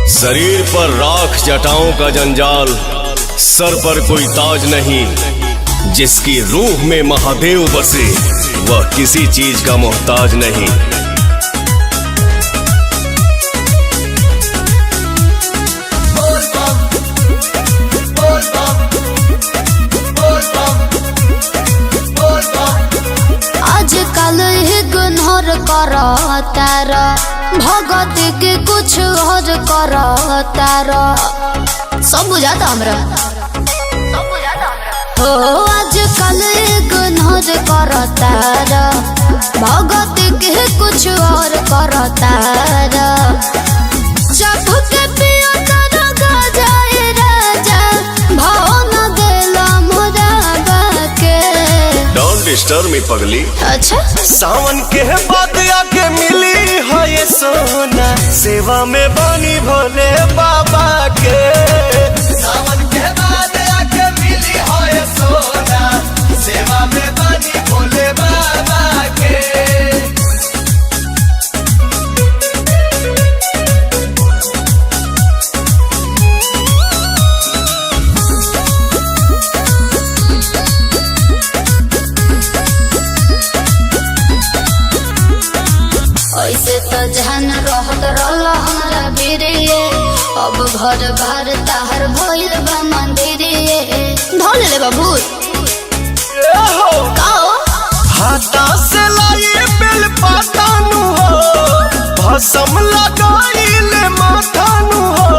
शरीर पर राख जटाओं का जंजाल, सर पर कोई ताज नहीं। जिसकी रूह में महादेव बसे वह किसी चीज का मोहताज नहीं। आजकल इग्नोर करो तारा, भगत के कुछ और करो तारा। सब बुझाता हमरा हो। आजकल इग्नोर करो तारा, भगत के कुछ और करो तारा। जब के पिया तारा गजाए राजा, भाव न देला मोरा बाके। डोंट डिस्टर्ब मी पगली। अच्छा सावन के बाद आके मिली है ये सोना, सेवा में बनी भोले बाबा के। सावन के बाद आके मिली है ये सोना, सेवा में बनी भोले बाबा के। ऐसे तो जहन रहत रहल हमरा बिरिये, अब घर बार ताहर भइल बा मंदिरिये। ढोल ले बाबू काओ हाथा से लाई बेल पाता नु हो, भसम लगाइले माथा नु हो।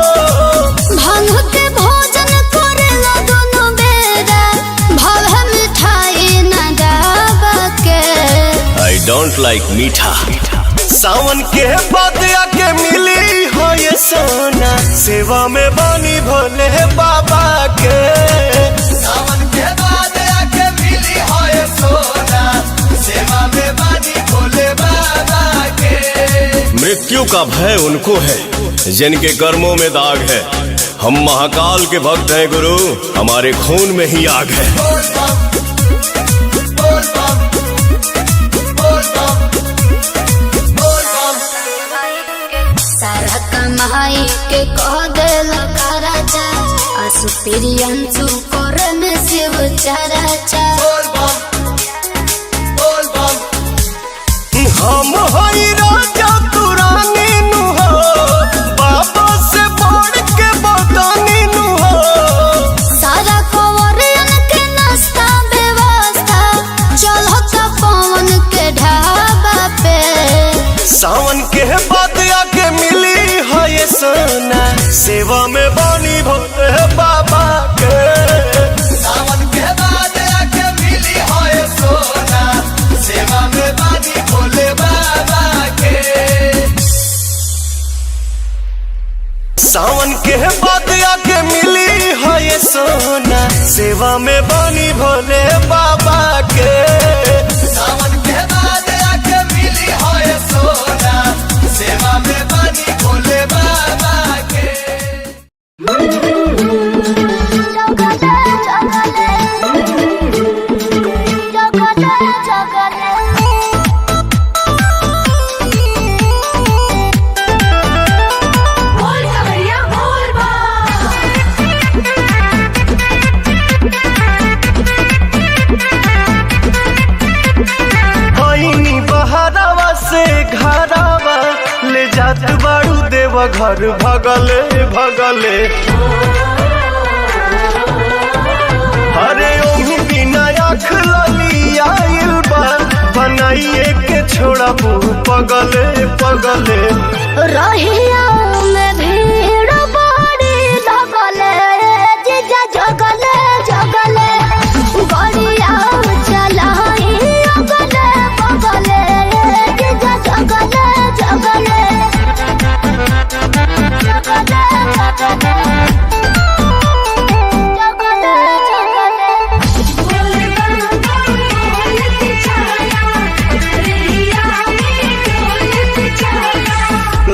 भांग के भोजन करेला दोनों बेरा, भाव मिठाई न गावा के। आई डोंट लाइक मीठा। सावन के बाद आके मिली हो ये सोना, सेवा में बनी भोले बाबा के। सावन के बाद आके मिली हो ये सोना, सेवा में बनी भोले बाबा के। मृत्यु का भय उनको है जिनके कर्मों में दाग है। हम महाकाल के भक्त हैं गुरु, हमारे खून में ही आग है। सारा कमाई के कह देला राजा, आसु प्रियंसु करे में शिव चराचा। हम हई राजा तू रानी नु हो, बाबा से बढ़ के बदानी नु हो। सारा कवरियन के नाश्ता व्यवस्था चलता पवन के ढाबा पे। सावन के बाद आके मिली है ये सोना, सेवा में बनी भोले बाबा के। सावन के बाद आके मिली है ये सोना, सेवा में बनी भोले बाबा के। सावन के बाद आके मिली है ये सोना, सेवा में बनी भोले बाबा के। सावन के बाद आके मिली है ये सोना, सेवा में बनी भोले बाबा के। आईनी बहरावा से घरावा, ले जात बाड़ू देव घर भगले भगले। अरे ओही बिना आँख लली आइल बा, बनाइए के छोड़ा मुँह पगले पगले। रहिया में भीड़ बड़ी लगले, जीजा जगले जगले गड़िया चलाई अगले बगले। जीजा जगले जगले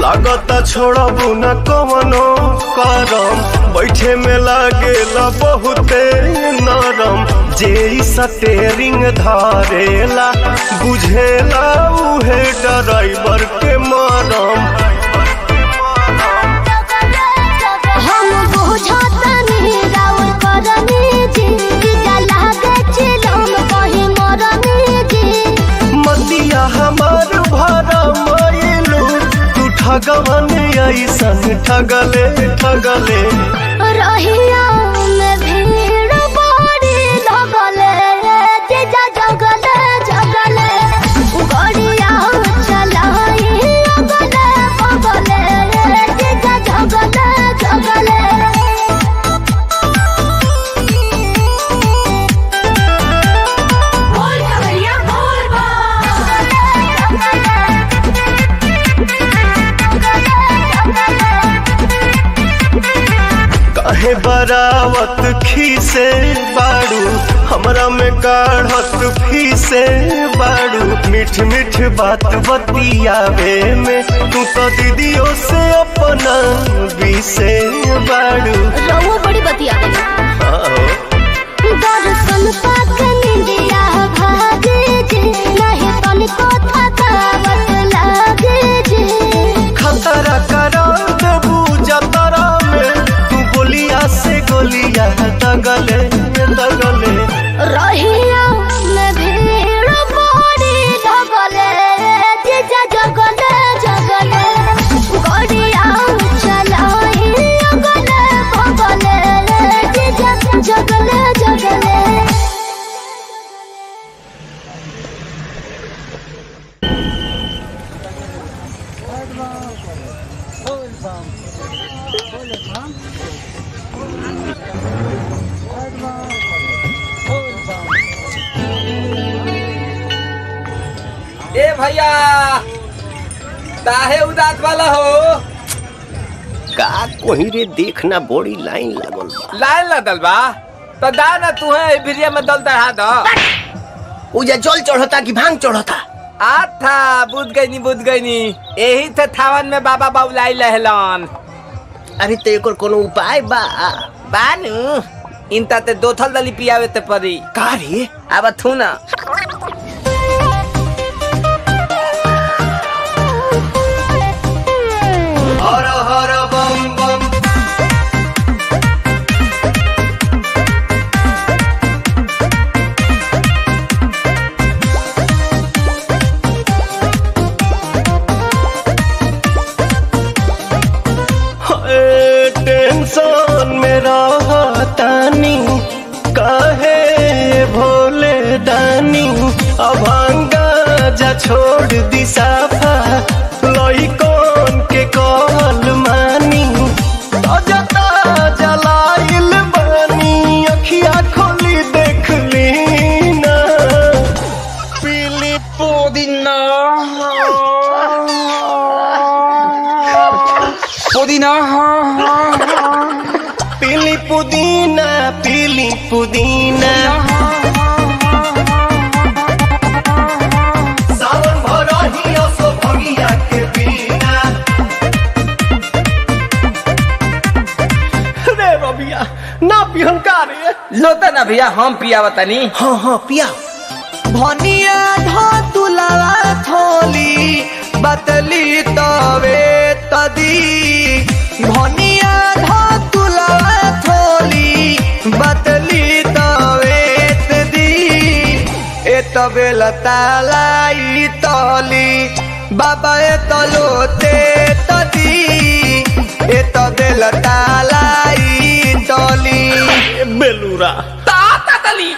लागता छोड़बू न कवनो करम, बैठे में लागेला बहुते नरम। जे स्टेरिंग धारेला बुझेला उहे ड्राइवर के मरम। भगवान ऐसन ठगले ठगले। रहिया में भीड़ बड़ी लगले जीजा जगले जगले गड़िया चलाई अगले बगले जीजा जगले जगले। काहे बरावत खीसे बाड़ू हमरा में काढ़त फीसे बाड़ू। मीठ मीठ बात बतियावे में तू तो दीदियों से अपना बीसे बाड़ू। रहुआ बड़ी बतियावे दर्शन पाके निंदिया भागे जे नहीं तनिको थकावट लागे जे। खतरा करा देबू जतरा में तू गोलिया से गोलिया दगले दगले। रहिया में भीड़ बड़ी लगले जीजा जगले जगले गड़िया चलाई अगले बगले जीजा जगले जगले। ए भैया काहे उदास वाला हो? का कोही रे देखना बड़ी लाइन लागल बा। लाइन लगल बा तो दा ना तू है भिरिया में दल चढ़ा दो। उजा जल चढ़ता कि भांग चढ़ता? आथा बुझ गई नी यही थे थावन में बाबा बाबुलाई लहलन। अरे तो एकर कोनो उपाय बा? बानू इनता ते दो थल दली पियावे ते परी। का रे? अब थू ना हर हर बम बम। टेंशन में रहतानी काहे भोले दानी। अभांगा जा छोड़ दी साफा लइकन के कहल मानी। ताजा ताजा लाइल बानी अखिया खोली देख ली ना। पीली पुदीना पुदीना पीली पुदीना पीली पुदीना। सावन भरही असो भगिया के बिना। रे रबिया ना पिहन का रे? लोता ना भैया हम पिया बतानी। हाँ हाँ पिया। भनिया धो तुलावा थोली बतली तवे तदी। भनिया धो तुलावा थोली बतली तवे तदी। ए तबे लतालाई तली बाबा ए तलोते तदी। ए तबे लतालाई तली बेलूरा ताता तली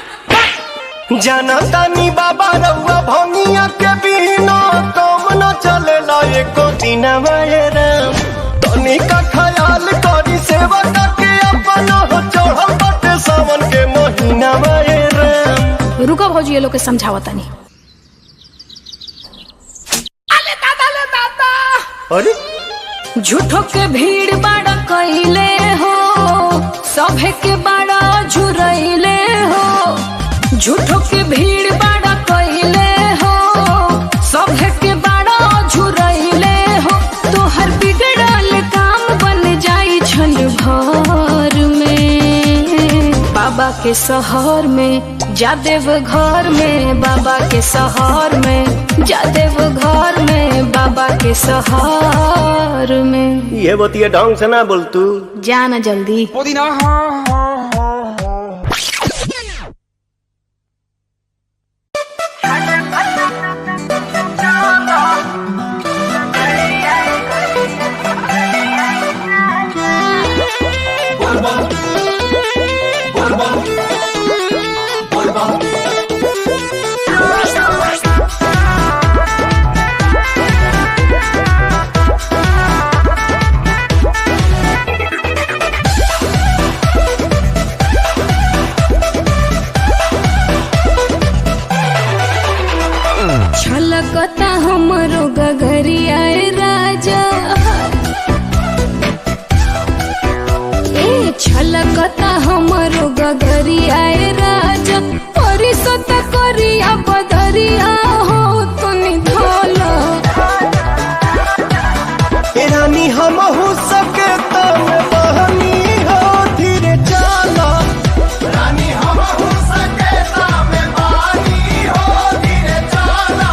जनतानी बाबा रउआ भंगिया के बिना काम न चलेला एको दिन राम। तनी का ख्याल करी सेवा के अपना हो चढ़ल बाटे सावन के महीना राम। रुको भौजी ये लोग के समझावतानी। ले दादा अरे झूठो के भीड़ बड़ा कइले हो सभे के बड़ा झुरइले हो। झूठो के भीड़ बड़ा कइले हो सभे के बड़ा झुरइले हो। तोहर बिगड़ल काम बन जाई छल भर में। बाबा के शहर में जादेव घर में। बाबा के शहर में जादेव घर में। बाबा के शहर में। ये बतिया ढंग से ना बोल तू। जाना जल्दी। पुदीना डोलता हमरो गगरिया ए राजा परिसत करिया बदरिया हो तनी धोला रानी हम हो सके तम बहनी हो धीरे चला रानी हम हो सके तम बहनी हो धीरे चला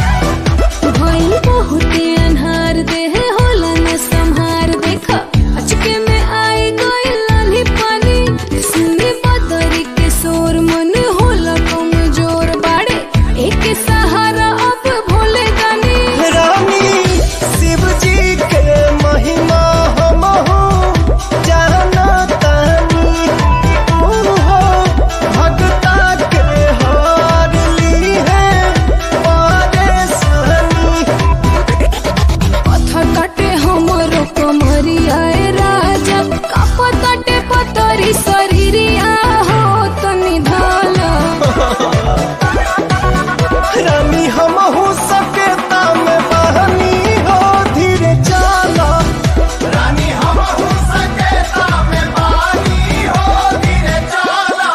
भइल बहुते अन्हार देह होला न संहार देखा अचके में आई गइल लाली पानी सुनी बदरी के शोर मन होला कमजोर बाड़े एक सहारा अब भोले गानी रानी शिव जी के महिमा हम हो जाना तानी तू हो भगता के हार ली है परेशानी पत्थर काटे हमरो कमरिया ए राजा कापताटे पतरी शरीरिया हो तनी धाला रानी हम हो सके तम बहनी हो धीरे चला रानी हम हो सके तम बहनी हो धीरे चला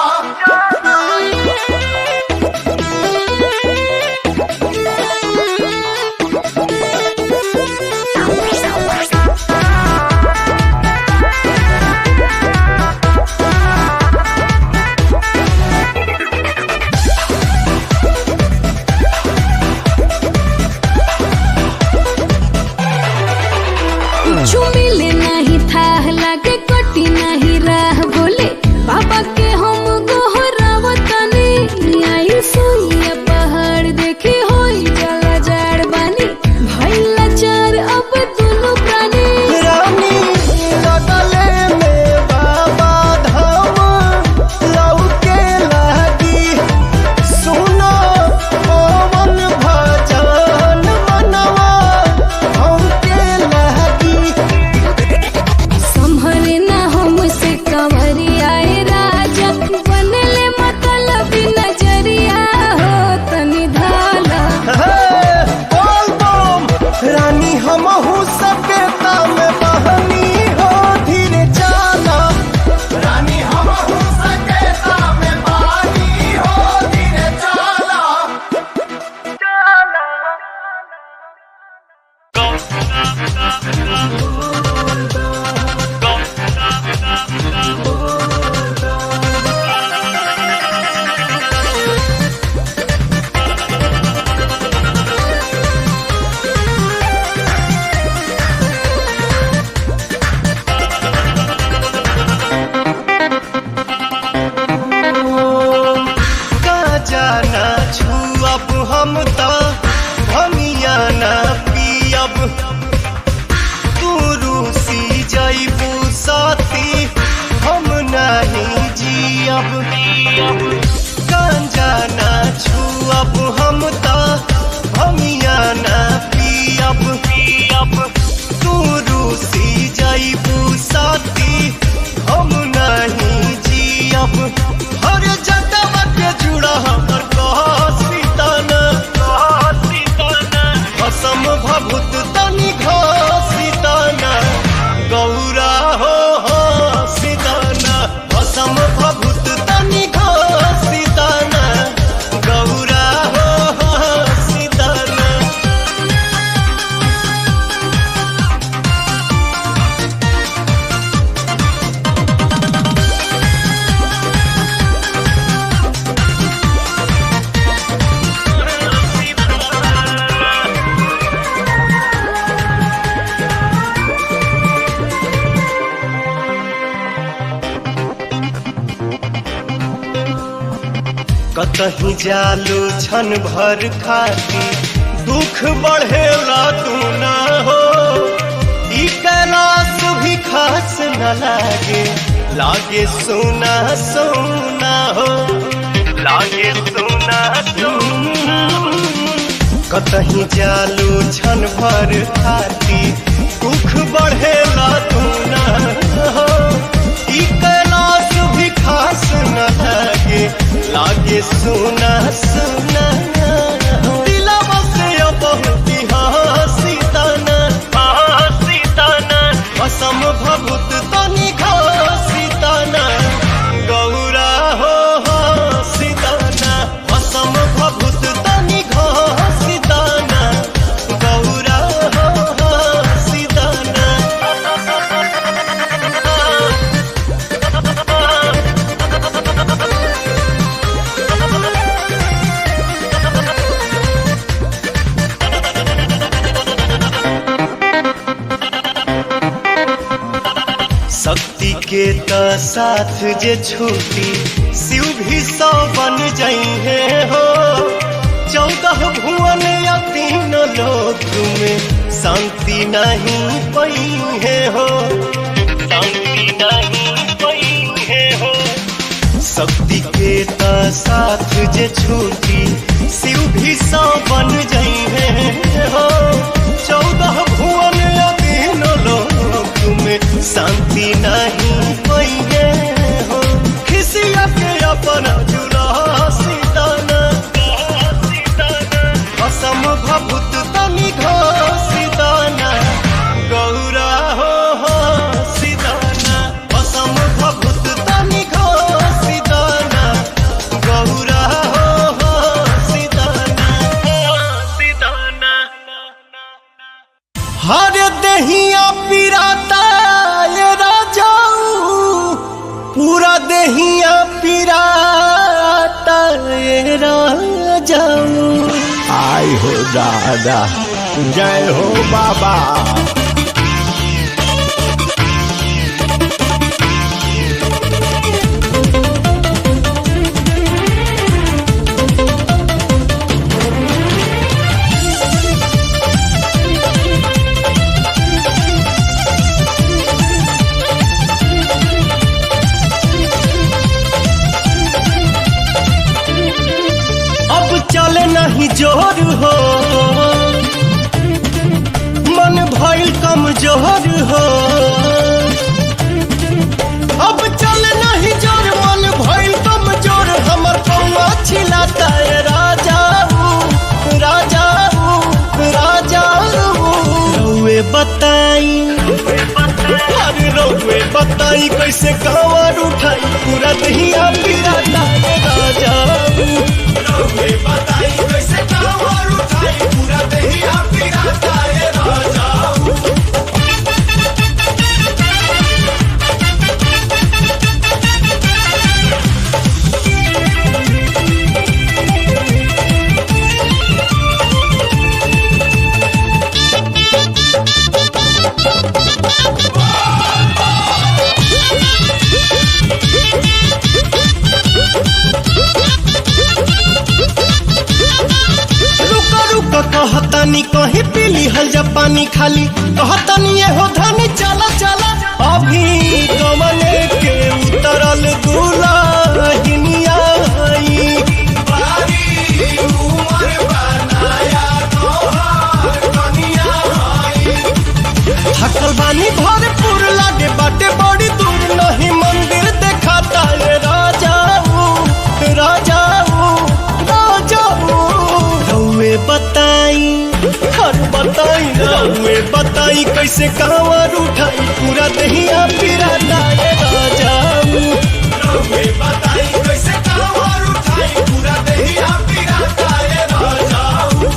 कुछ मिले नहीं था लागे कटी नहीं राह बोले बाबा के हम गोहरावतनी आई सुइया पहाड़ देखे होई जला जाड़ बानी भइला चार अब दोनों प्राणी रानी लगले में बाबा धाम लौके लागी सुनो पवन भजन मनवा हमके लागी संभरे ना हमसे कंवरिया ए राजा बनले मतलब नजरिया हो तनी धाला बोल बम रानी हम हो सके तम बहनी हो धीरे चला रानी हम हो सके तम बहनी हो धीरे चला का जाना छुअब हम तो भमिया ना पियब तू रूसी जइबू साथी हम नहीं जियब गांजा ना छुअब हम तो भमिया ना पियब तू रूसी जइबू साथी हम नहीं जियब हर जगह के जुड़ा हमर कहसीताना भसम भभूत तनि घसीताना गौरा हो सीताना भसम भभूत तनि घसीताना गौरा हो सीताना कतही जालू छन भर खाती दुख बढ़ेला तू ना हो ई कैलाश भी खास न लागे सोना सोना हो लागे सोना सोना कतही जालू छन भर खाती दुख बढ़ के तो साथ जे छूटी शिव भी 100 बन जाइए हो। 14 भुवन या 3 लोक में शांति नहीं पाइए हो, शांति नहीं पाइए हो। शक्ति के तो साथ जे छूटी शिव भी 100 बन जाइए हो। 14 भुवन या 3 लोक में शांति नहीं पाइए हो। खिसिया के अपना जुला सीताना असम भभूत तनि घोषिताना गौरा हो सीताना। असम भभूत तनि घोषिताना गौरा हो सीताना। हर दहिया पिराता ये राजाऊ, पूरा दहिया पिराता ये राजाऊ। आई हो दादा, जय हो बाबा। चले नहीं जोर हो, मन भइल कमजोर हो। अब चले नहीं जोर, मन भइल कमजोर। हमर पौआ छिलाता है राजाऊ, राजाऊ, राजाऊ। रउए बताई, अरे रउए बताई कैसे कांवर उठाई, पूरा दहिया पिराता है राजाऊ। बताई कैसे कांवर उठाई, पूरा दहिया पिराता है राजाऊ। कहतानी कहीं पीली हल जा पानी खाली, कहतानी ये हो धनी चला चला। अभी कमले के उतरल दुल्हनिया आई, बारी उमर बनाया तोहार कनिया आई। थकल बानी भरपूर लागे बाटे बड़ी दूर, नहीं मंदिर देखाता है राजाऊ, राजाऊ, राजाऊ। रउए बताई, हर बताई, रउए बताई कैसे कांवर उठाई, पूरा दहिया पिराता है राजाऊ। रउए बताई कैसे कांवर उठाई, पूरा दहिया पिराता है राजाऊ।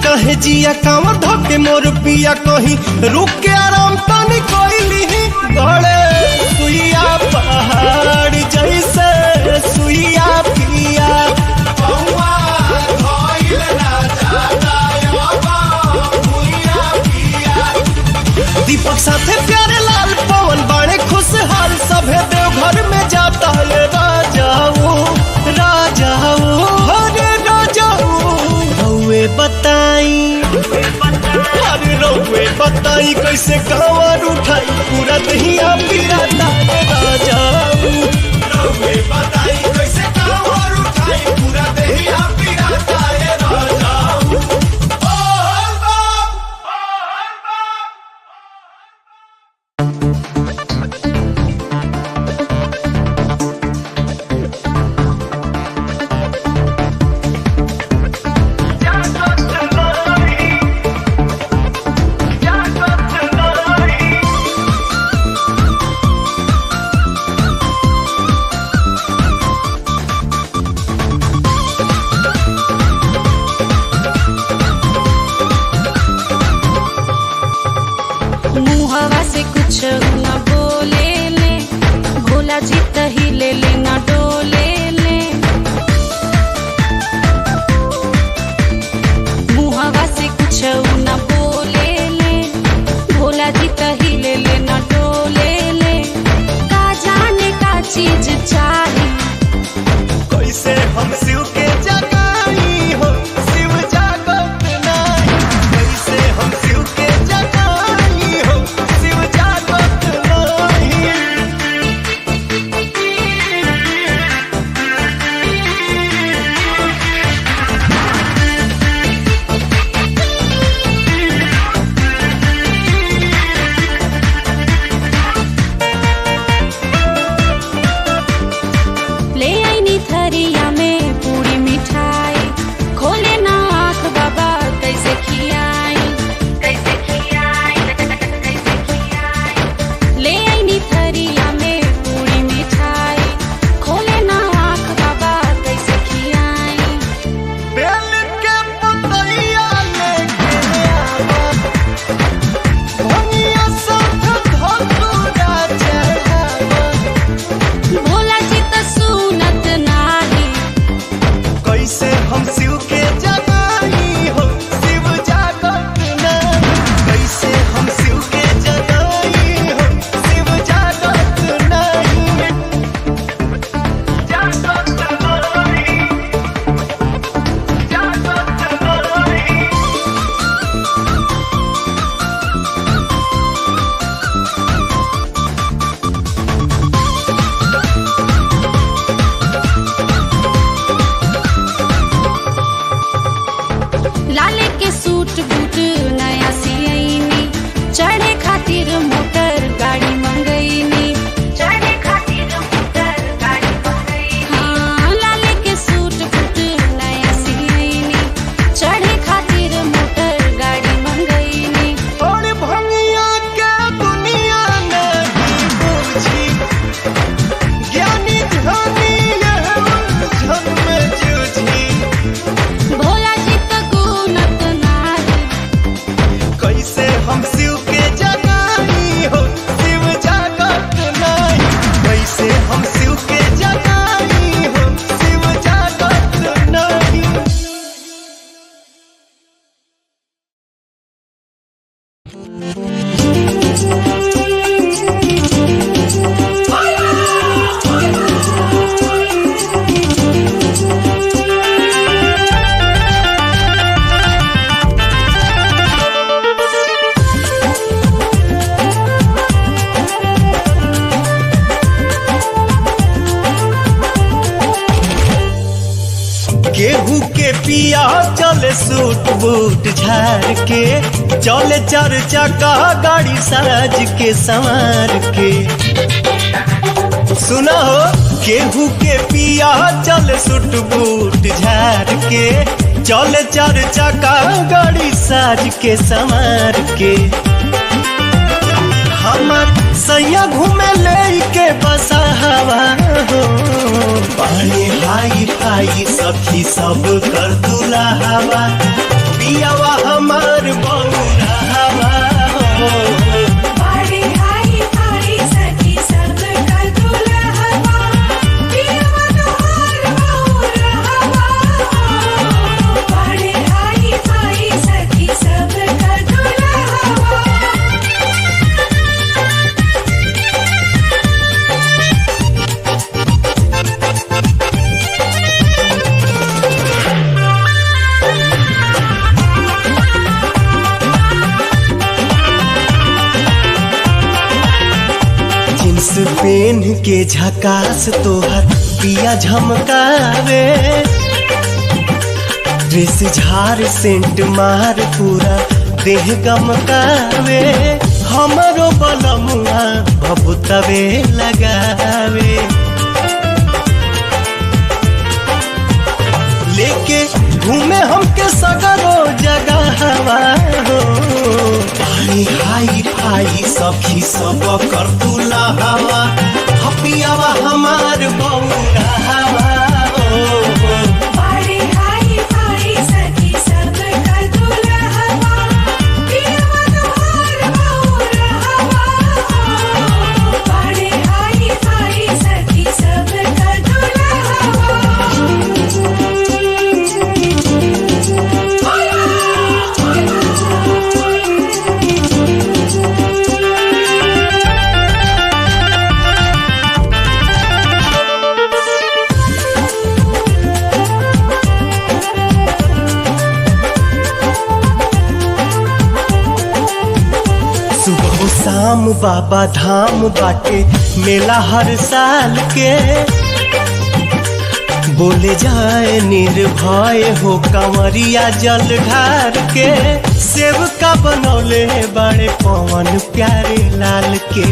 कहे जिया कांवर धोके मोर पिया, कहीं रुक के आराम पानी कोइली। गड़े सुइया पहाड़ जैसे सुइया पिया, दीपक साथे प्यारे लाल पवन बड़े खुशहाल। सभे देवघर में जाता है राजाऊ, राजाऊ, हरे राजाऊ। रउए बताई, अरे रउए बताई कैसे कांवर उठाई, पूरा दहिया पिराता है राजाऊ। रउए बताई कैसे कांवर उठाई, पूरा दहिया पिराता है राजाऊ। भोला जी तही ले लेना डोले ले मुहवा से कुछ न बोले ले भोला जी तही ले लेना डोले ले का जाने का चीज चाही कैसे हम शिव के जगाई हो शिव जागत नहीं कैसे हम शिव के जगाई हो शिव जागत नहीं ले आईनी थरिया में पूरी मिठाई खोले ना आँख बाबा कैसे खियाई कैसे खियाई कैसे खियाई ले आईनी थरिया में पूरी मिठाई खोले ना आँख बाबा कैसे खियाई बेल के पतैया लेके आवा भंगिया साथ धतूरा चढ़ावा भोला जी तो सुनत नाही कैसे हम शिव के जगाई हो शिव जागत नहीं कैसे हम शिव के जगाई हो शिव जागत नहीं जागत नहीं जागत नहीं लाले के सूट बूट नया सियनी चढ़े खातिर मोटर गाड़ी मंगईनी चढ़े खातिर मोटर गाड़ी मंगईनी हाँ लाले के सूट बूट नया सियनी चढ़े खातिर मोटर गाड़ी मंगईनी और भंगिया के दुनिया नहीं बुझी ज्ञानी ध्यानी यह उलझन में जूझी भोला जी तो गुनत नाही कैसे हम शिव के जगाई हो शिव जागत नहीं कैसे हम शिव के जगाई हो शिव जागत नहीं गेहूं के पिया चले सूट बूट झाड़ के चले चार चक्का गाड़ी साज के संवार के सुना हो गेहूं के पिया चले सूट बूट झाड़ के चले चार चक्का गाड़ी साज के संवार के हमर सैया घूमे लेके बसा हवा हो पानी हाई फाई सखी सब कर दूल्हा हवा पियावा हमार बौरा हवा हो बड़ी हाई फाई सखी सब कर दूल्हा हवा पियवा तोहार बौरा हवा बड़ी हाई फाई सखी सब कर दूल्हा हवा जींस पेन के झकास तोहर पिया झमकावे ड्रेस झार सेंट मार पूरा देह गमकावे हमरो बलमुआ भभुतवे लगावे लेके घूमे हमके सगरो जगह हवा हो पानी हाई फाई सखी सब कर दूल्हा हवा हपियावा हमार बौरा हवा हो बड़ी हाई फाई सखी सब कर दूल्हा हवा पियवा तोहार बौरा हवा बड़ी हाई फाई बाबा धाम बाटे मेला हर साल के, बोले जाए निर्भय हो कंवरिया जल ढार के, सेवका बनौले बड़े पवन प्यारे लाल के।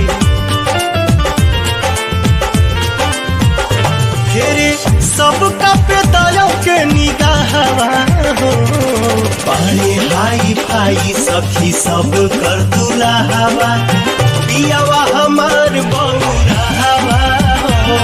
फेरे सबका पे दया के निगाहवा हो, पानी हाई फाई सखी सब कर दुलावा, पियावा हमार बउरावा हो।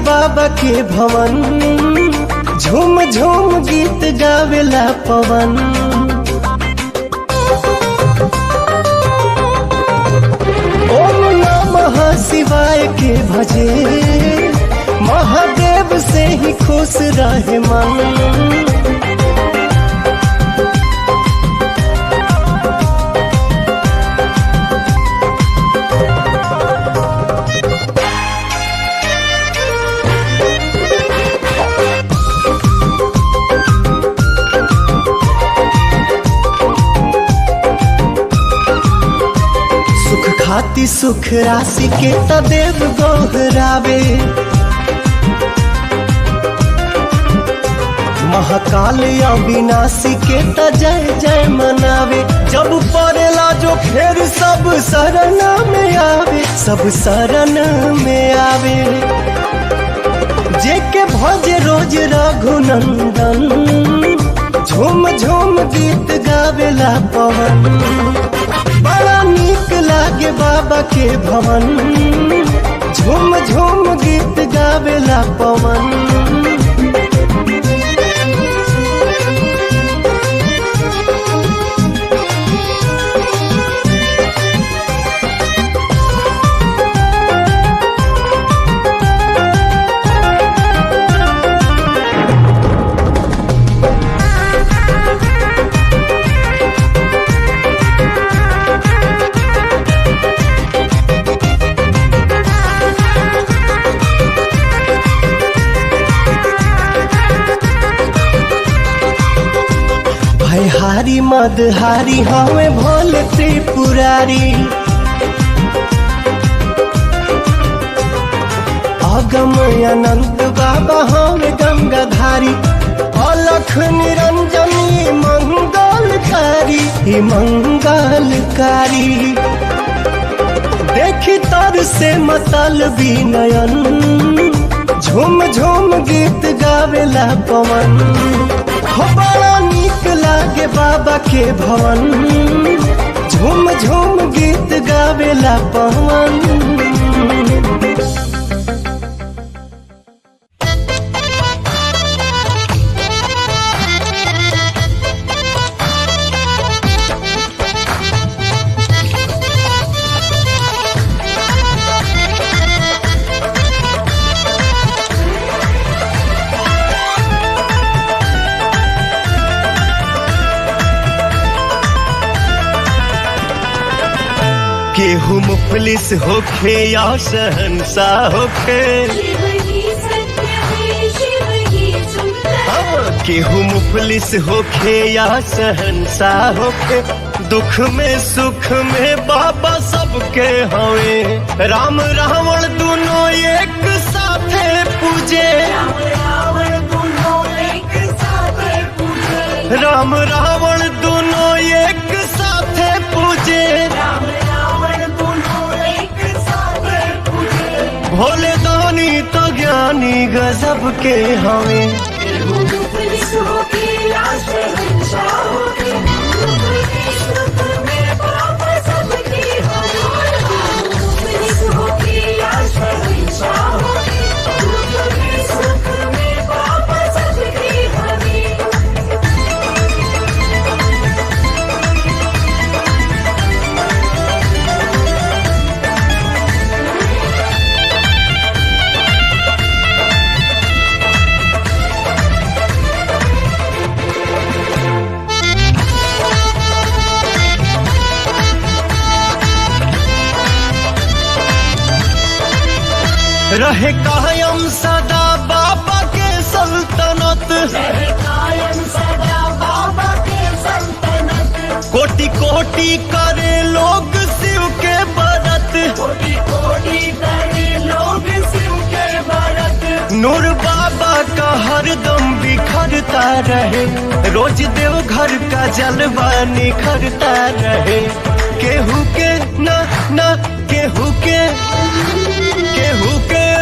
बाबा के भवन झूम झूम गीत गावेला पवन, ओम नमः शिवाय के भजे, महादेव से ही खुश रहे मन। खाती सुख राशि के तदेव गोहरावे, महाकाल अविनाशी के त जय जय मनावे। जब पड़ेला जो फिर सब शरण में आवे, सब शरण में आवे। जेके भजे रोज रघुनंदन, झूम झूम गीत गावेला पवन। बड़ा नीक लागे बाबा के भवन, झूम झूम गीत गावेला पवन। हारी मदहारी हमें भोले त्रिपुरारी, अगम अनंत बाबा हमें गंगाधारी। अलख निरंजनी मंगलकारी, मंगलकारी। देखी तर से मतलबी नयन, झूम झूम गीत गावेला पवन। बड़ा नीक लागे बाबा के भवन, झूम झूम गीत गावेला पवन। केहू मुफलिस होखे या शहंशाह होखे, केहू मुफलिस होखे या शहंशाह होखे। दुख में सुख में बाबा सबके हवे, राम रावण दोनों एक साथे पूजे। राम रावण दोनों एक साथे पूजे। भोले दानी तो ज्ञानी गजब के हमें। रहे कायम सदा बाबा के सल्तनत, कोटि कोटि करे लोग शिव के व्रत, नूर बाबा का हरदम बिखरता रहे, रोज देव घर का जलवा निखरता रहे। केहू के ना केहू के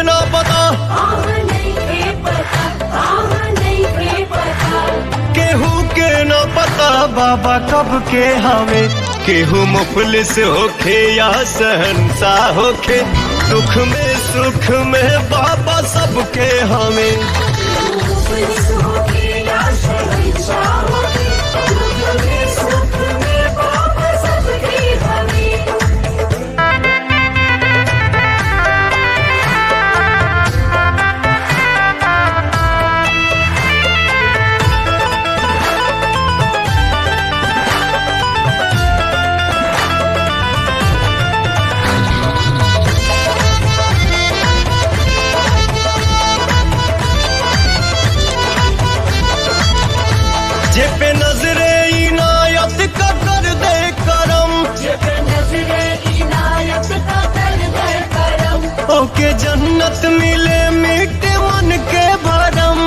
ना पता, केहू के ना पता बाबा कब के हमें। केहू मुफलिस होखे या शहंशाह होखे, दुख में सुख में बाबा सबके हमें। जेपे नजरे इनायत का कर दे करम, ओके जन्नत मिले मीठे मन के भरम।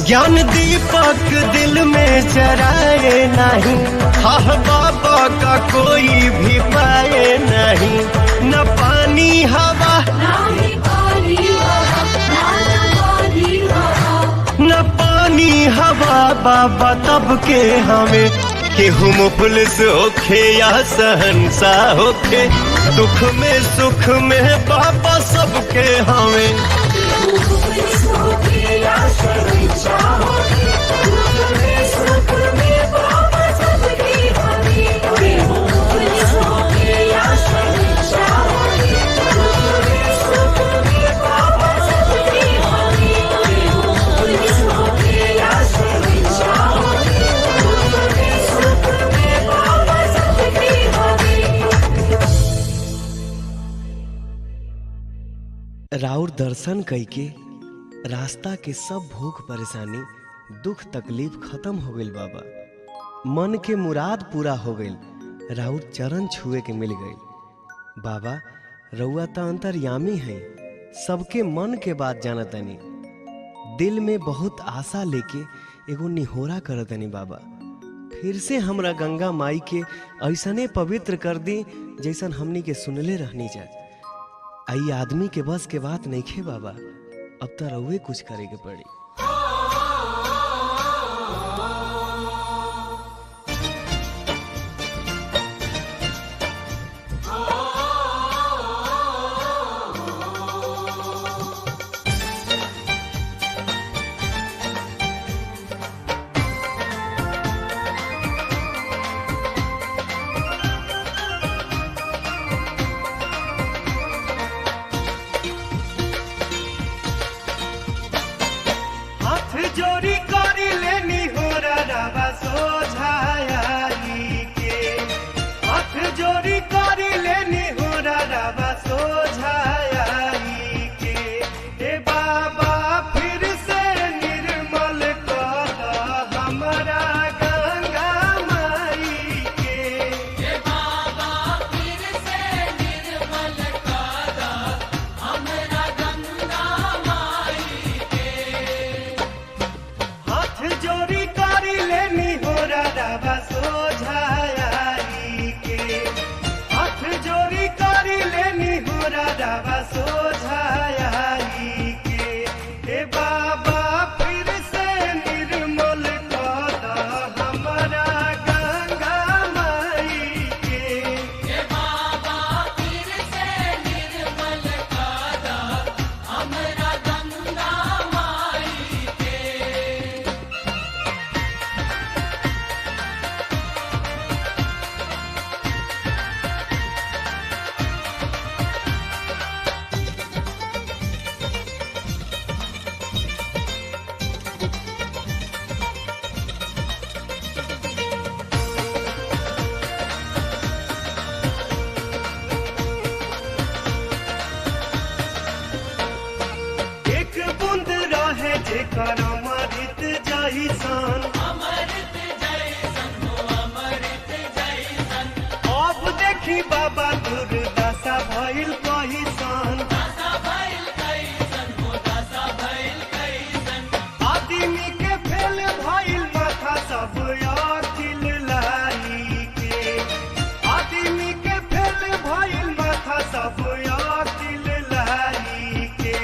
ज्ञान दीपक दिल में जराए नहीं, हाँ बाबा का कोई भी पाए नहीं। न पानी हवा न पानी हवा बाबा तब के हमें। केहू मुफलिस होखे या शहंशाह होखे, दुख में सुख में बाबा सबके हमें। राउर दर्शन कइके रास्ता के सब भूख परेशानी दुख तकलीफ खत्म हो गइल बाबा। मन के मुराद पूरा हो गइल, राउर चरण छुए के मिल गइल। बाबा रउआ त अंतर्यामी हैं, सबके मन के बात जानतनी। दिल में बहुत आशा लेके एगो निहोरा करतनी बाबा, फिर से हमरा गंगा माई के ऐसने पवित्र कर दी जैसन हमनी के सुनले रहनी जा। आई आदमी के बस के बात नहीं खे बाबा, अब तो रउए कुछ करे के पड़ी। कर अमृत जैसन अब देखी बाबा दुर्दशा भइल कहिसन आदमी के फेल भइल माथा सब अखिल लाई के आदमी के फेल भइल माथा सब अखिल लाई के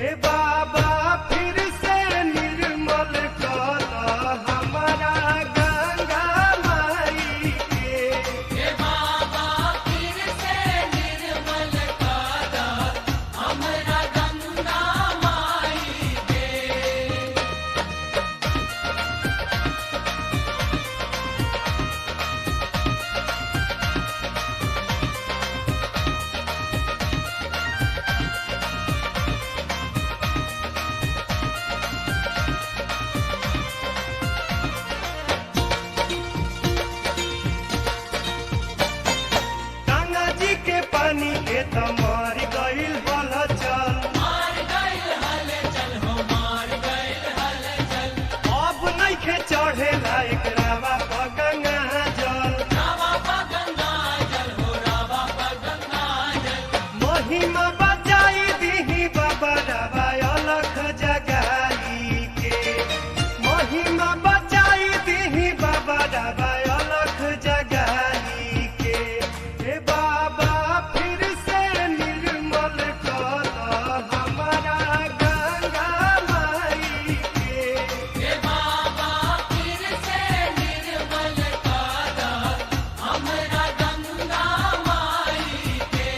हे बाबा फिर से निर्मल कर हमारा गंगा माई के हे बाबा फिर से निर्मल कर हमारा गंगा माई के गंगा जी के पानी के त मर गइल हलचल अब नइखे चढ़े लायक रावा प गंगा जल महिमा बचाई दीही बाबा रावा अलख जगाई के महिमा बचाई दीही बाबा रावा अलख जगाई के हे बाबा फिर से निर्मल कर हमारा गंगा माई के हे बाबा फिर से निर्मल कर हमारा गंगा माई के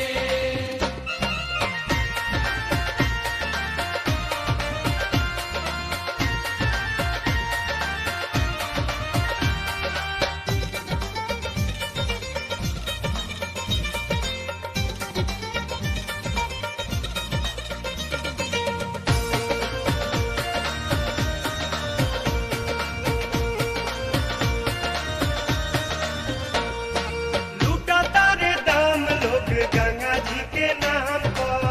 लूटा तारे दाम लोग गंगा जी के नाम पर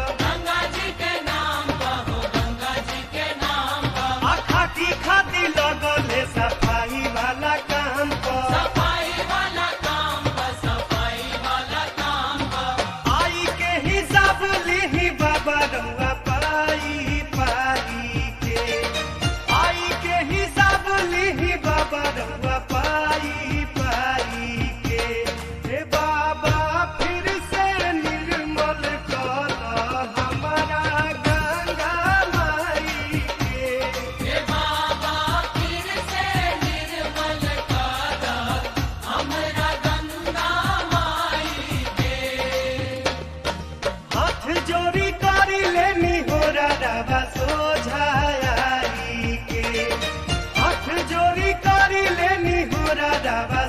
आखा की खाती लगले सफाई वाला काम पर आई के हिसाब लीही बाबा रउआ पाई पाई के आई के हिसाब लीही बाबा रउआ पाई पाई के हे बाबा फिर से निर्मल कर हमारा गंगा माई के हे बाबा फिर से निर्मल कर हमारा गंगा माई के हाथ जोड़ी करी लेनी हो रावा सोझाई के हाथ जोड़ी करी लेनी हो रावा